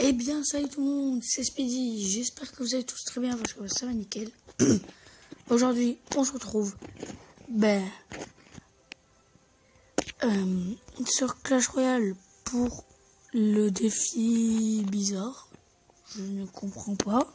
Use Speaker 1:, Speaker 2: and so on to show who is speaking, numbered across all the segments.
Speaker 1: Eh bien, salut tout le monde, c'est Speedy. J'espère que vous allez tous très bien parce que ça va nickel. Aujourd'hui, on se retrouve sur Clash Royale pour le défi bizarre. Je ne comprends pas.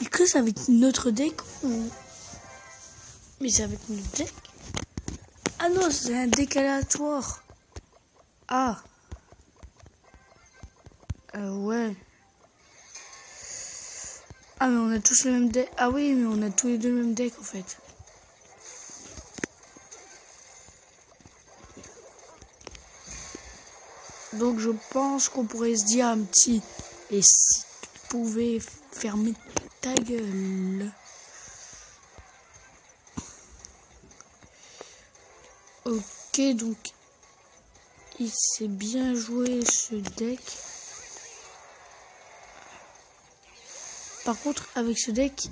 Speaker 1: Et que c'est avec notre deck ou... Mais c'est avec notre deck? Ah non, c'est un deck aléatoire. Ah. Ouais. Ah mais on a tous le même deck. Ah oui, mais on a tous les deux le même deck en fait. Donc je pense qu'on pourrait se dire un petit... Et si tu pouvais fermer ta gueule. Ok, donc il s'est bien joué ce deck. Par contre, avec ce deck,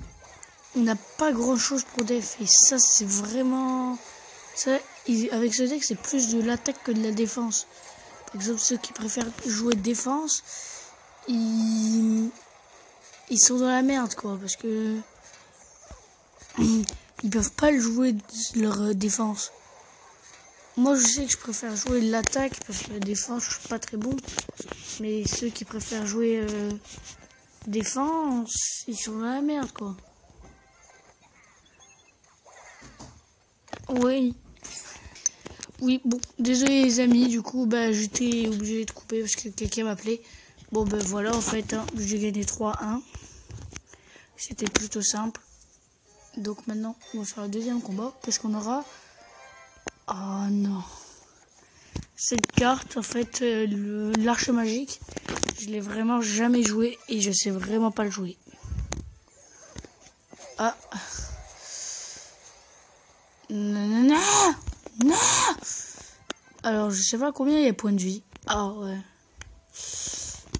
Speaker 1: on n'a pas grand chose pour def. Et ça, c'est vraiment... Ça, avec ce deck, c'est plus de l'attaque que de la défense. Par exemple, ceux qui préfèrent jouer défense, ils sont dans la merde, quoi. Parce que... ils peuvent pas le jouer leur défense. Moi, je sais que je préfère jouer l'attaque parce que la défense, je suis pas très bon. Mais ceux qui préfèrent jouer défense, ils sont dans la merde, quoi. Oui. Oui, bon, désolé les amis, du coup, j'étais obligé de couper parce que quelqu'un m'appelait. Bon, voilà, en fait, hein, j'ai gagné 3-1. C'était plutôt simple. Donc maintenant, on va faire le deuxième combat. Qu'est-ce qu'on aura? Oh non. Cette carte, en fait, l'arche magique, je l'ai vraiment jamais joué et je sais vraiment pas le jouer. Ah. Non. Alors, je sais pas combien il y a points de vie. Ah ouais.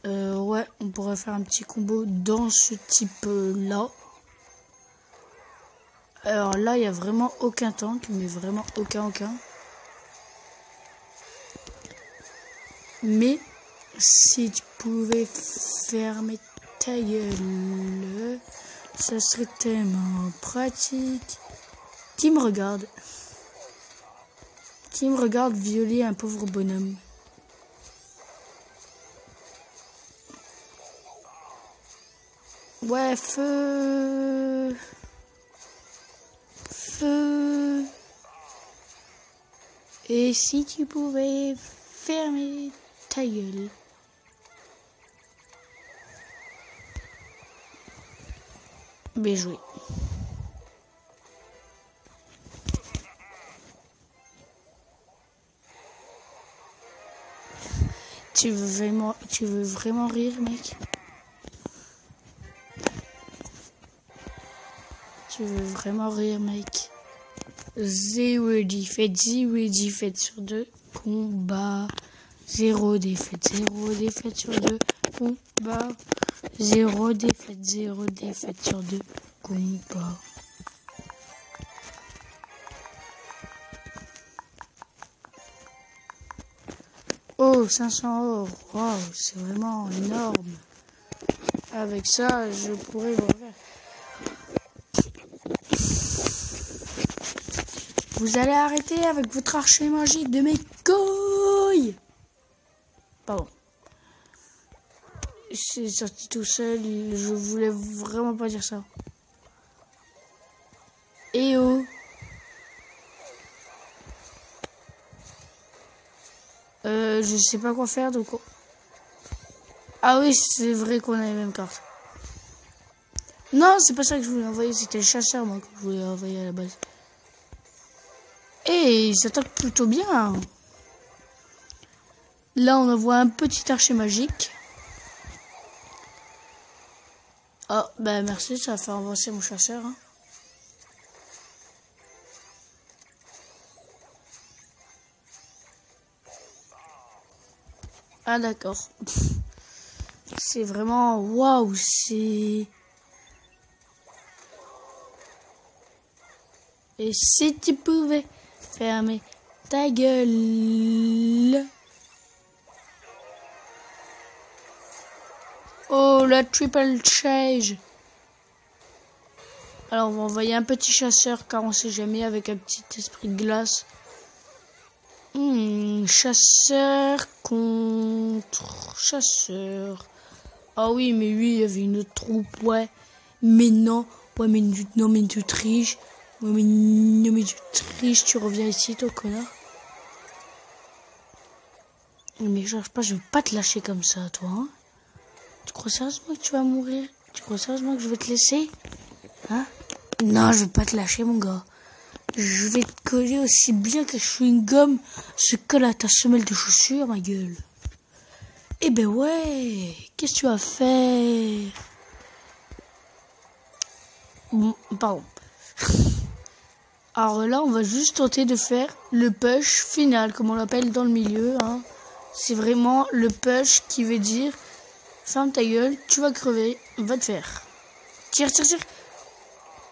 Speaker 1: Ouais, on pourrait faire un petit combo dans ce type-là. Alors là, il y a vraiment aucun tank, mais vraiment aucun. Mais si tu pouvais fermer ta gueule, ça serait tellement pratique. Qui me regarde? Qui me regarde violer un pauvre bonhomme? Ouais, feu. Et si tu pouvais fermer ta gueule? Bien joué. Tu veux vraiment rire, mec? Tu veux vraiment rire, mec? 0 défaite sur 2 combats. 0 défaite sur 2 combats. 0 défaite sur 2 combats. Oh, 500 or. Wow, c'est vraiment énorme. Avec ça, je pourrais vous refaire. Vous allez arrêter avec votre archer magique de mes couilles. Pardon. C'est sorti tout seul. Je voulais vraiment pas dire ça. Eh oh. Je sais pas quoi faire donc. Ah oui, c'est vrai qu'on a les mêmes cartes. Non, c'est pas ça que je voulais envoyer. C'était le chasseur, moi, que je voulais envoyer à la base. Et il s'attaque plutôt bien. Là, on envoie un petit archer magique. Oh, merci, ça va faire avancer mon chasseur. Hein. Ah, d'accord. C'est vraiment... Waouh, c'est... Et si tu pouvais fermer ta gueule. go, la triple chase. Alors on va envoyer un petit chasseur car on sait jamais avec un petit esprit de glace. Chasseur contre chasseur. Ah oui, mais lui, il y avait une autre troupe, ouais. Mais non, ouais, mais non, mais tu triches. Ouais, mais non, mais tu triches, tu reviens ici, toi, connard. Mais je vais pas te lâcher comme ça, toi, hein. Tu crois sérieusement que tu vas mourir? Tu crois sérieusement que je vais te laisser? Hein? Non, je vais pas te lâcher, mon gars. Je vais te coller aussi bien que chewing-gum se colle à ta semelle de chaussure, ma gueule. Eh ben ouais, qu'est-ce que tu vas faire? Bon, pardon. Alors là, on va juste tenter de faire le push final, comme on l'appelle dans le milieu. Hein. C'est vraiment le push qui veut dire ferme ta gueule, tu vas crever, va te faire. Tire, tire, tire.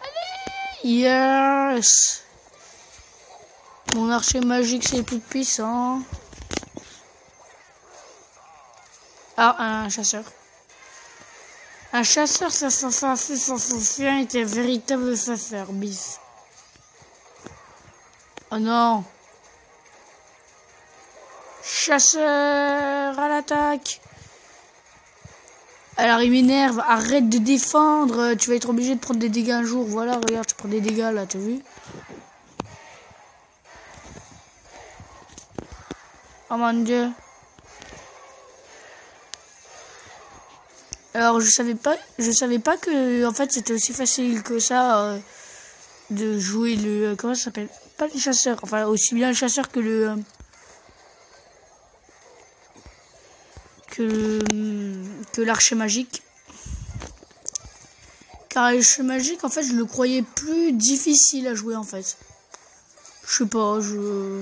Speaker 1: Allez, yes. Mon archer magique, c'est le plus puissant. Ah, un chasseur. Un chasseur, ça était un véritable chasseur, bis. Oh non. Chasseur à l'attaque. Alors il m'énerve, arrête de défendre. Tu vas être obligé de prendre des dégâts un jour. Voilà, regarde, tu prends des dégâts là, t'as vu? Oh mon dieu. Alors je savais pas que en fait c'était aussi facile que ça de jouer le comment ça s'appelle? Pas le chasseur, enfin aussi bien le chasseur que le que l'archer magique. Car l'archer magique en fait je le croyais plus difficile à jouer en fait. Je sais pas, je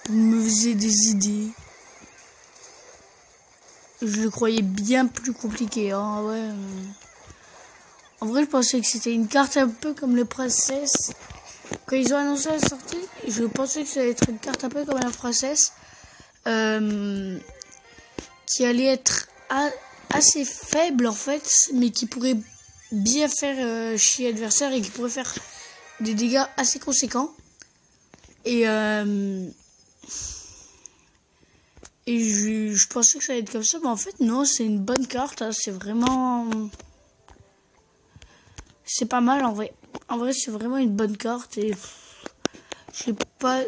Speaker 1: me faisais des idées. Je le croyais bien plus compliqué, hein, ouais. En vrai, je pensais que c'était une carte un peu comme les princesses. Quand ils ont annoncé la sortie, je pensais que ça allait être une carte un peu comme la princesse. Qui allait être assez faible, en fait, mais qui pourrait bien faire chier l'adversaire et qui pourrait faire des dégâts assez conséquents. Et je pensais que ça allait être comme ça, mais en fait, non, c'est une bonne carte. Hein, c'est vraiment... C'est pas mal, en vrai. En vrai, c'est vraiment une bonne carte. Et je sais pas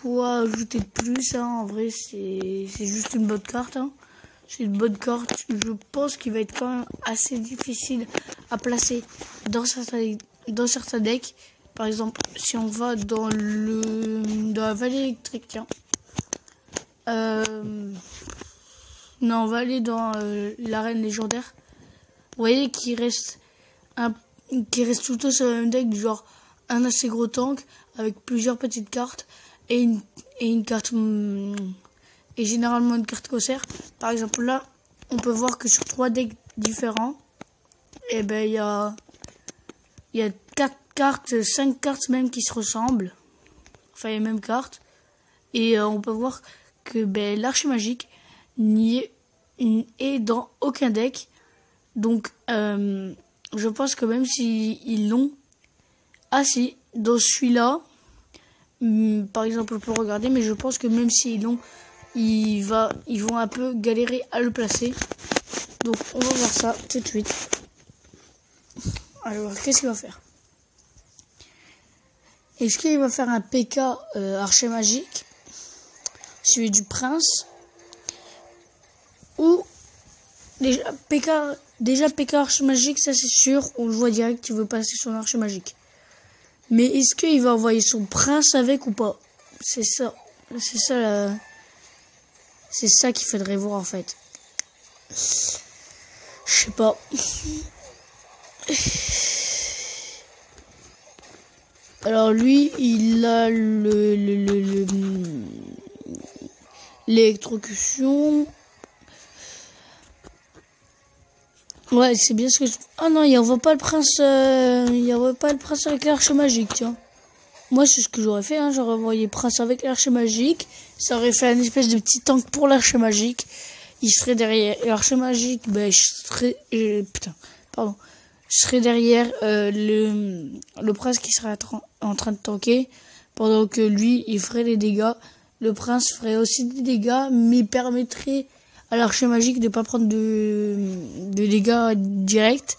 Speaker 1: quoi ajouter de plus. Hein, en vrai, c'est juste une bonne carte. Hein. C'est une bonne carte. Je pense qu'il va être quand même assez difficile à placer dans certains decks. Par exemple, si on va dans la vallée électrique, tiens. Non, on va aller dans l'arène légendaire. Vous voyez qu'il reste tout le temps sur le même deck, du genre un assez gros tank avec plusieurs petites cartes et une carte et généralement une carte concert. Par exemple là, on peut voir que sur 3 decks différents, et ben il y a 4 cartes, 5 cartes même qui se ressemblent. Enfin les mêmes cartes. Et on peut voir que l'archer magique n'y est dans aucun deck. Donc je pense que même s'ils l'ont... Ah si, dans celui-là, par exemple on peut regarder, mais je pense que même s'ils l'ont, ils vont un peu galérer à le placer. Donc on va voir ça tout de suite. Alors qu'est-ce qu'il va faire? Est-ce qu'il va faire un PK archer magique, celui du prince, ou déjà PK archer magique, ça c'est sûr, on le voit direct qu'il veut passer son archer magique. Mais est-ce qu'il va envoyer son prince avec ou pas? C'est ça qu'il faudrait voir en fait. Je sais pas. Alors lui, il a l'électrocution. Ouais, c'est bien ce que je... Ah non, il envoie pas le prince. Il envoie pas le prince avec l'archer magique, tiens. Moi, c'est ce que j'aurais fait. Hein. J'aurais envoyé prince avec l'archer magique. Ça aurait fait une espèce de petit tank pour l'archer magique. il serait derrière l'archer magique, ben je serais derrière le prince qui serait en train de tanker, pendant que lui il ferait les dégâts. Le prince ferait aussi des dégâts, mais permettrait à l'archer magique de pas prendre de dégâts directs.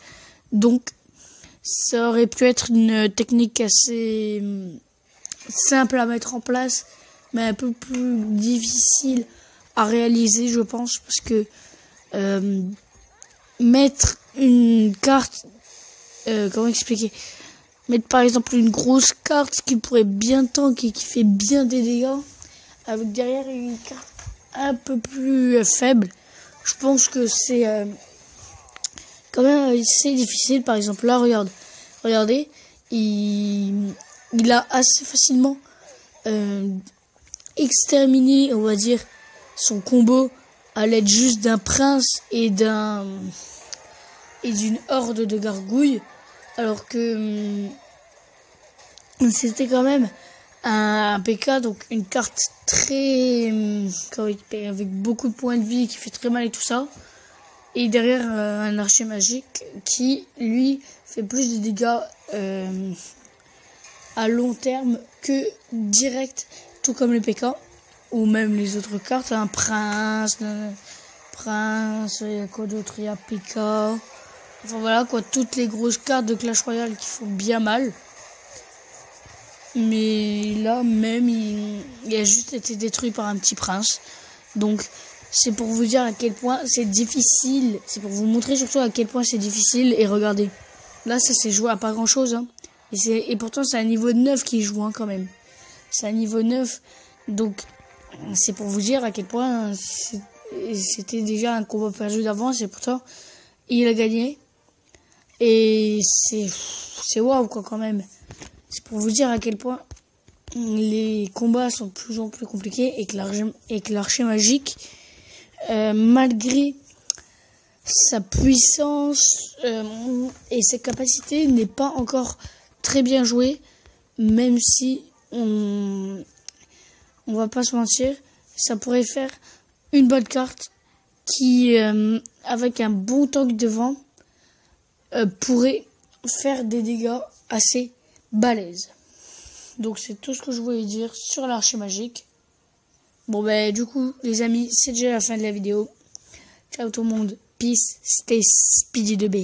Speaker 1: Donc ça aurait pu être une technique assez simple à mettre en place, mais un peu plus difficile à réaliser, je pense, parce que mettre une carte, comment expliquer, mettre par exemple une grosse carte qui pourrait bien tanker, qui fait bien des dégâts, avec derrière une carte un peu plus faible, je pense que c'est quand même assez difficile. Par exemple là, regardez, il a assez facilement exterminé, on va dire, son combo à l'aide juste d'un prince et d'une horde de gargouilles, alors que c'était quand même un PK, donc une carte très avec beaucoup de points de vie, qui fait très mal et tout ça, et derrière un archer magique qui lui fait plus de dégâts à long terme que direct, tout comme les PK ou même les autres cartes, un prince, il y a quoi d'autre, il y a PK, enfin voilà quoi, toutes les grosses cartes de Clash Royale qui font bien mal. Mais là même il a juste été détruit par un petit prince. Donc c'est pour vous dire à quel point c'est difficile, c'est pour vous montrer surtout à quel point c'est difficile. Et regardez, là ça s'est joué à pas grand chose, hein. Et pourtant c'est un niveau 9 qui joue, hein, quand même. C'est un niveau 9, donc c'est pour vous dire à quel point c'était déjà un combat perdu d'avance, et pourtant il a gagné. Et c'est waouh quoi quand même. C'est pour vous dire à quel point les combats sont de plus en plus compliqués, et que l'archer magique, malgré sa puissance et ses capacités, n'est pas encore très bien joué, même si on va pas se mentir, ça pourrait faire une bonne carte qui, avec un bon tank devant, pourrait faire des dégâts assez balèze. Donc c'est tout ce que je voulais dire sur l'archer magique. Bon ben du coup les amis, c'est déjà la fin de la vidéo. Ciao tout le monde, peace, stay speedy de B.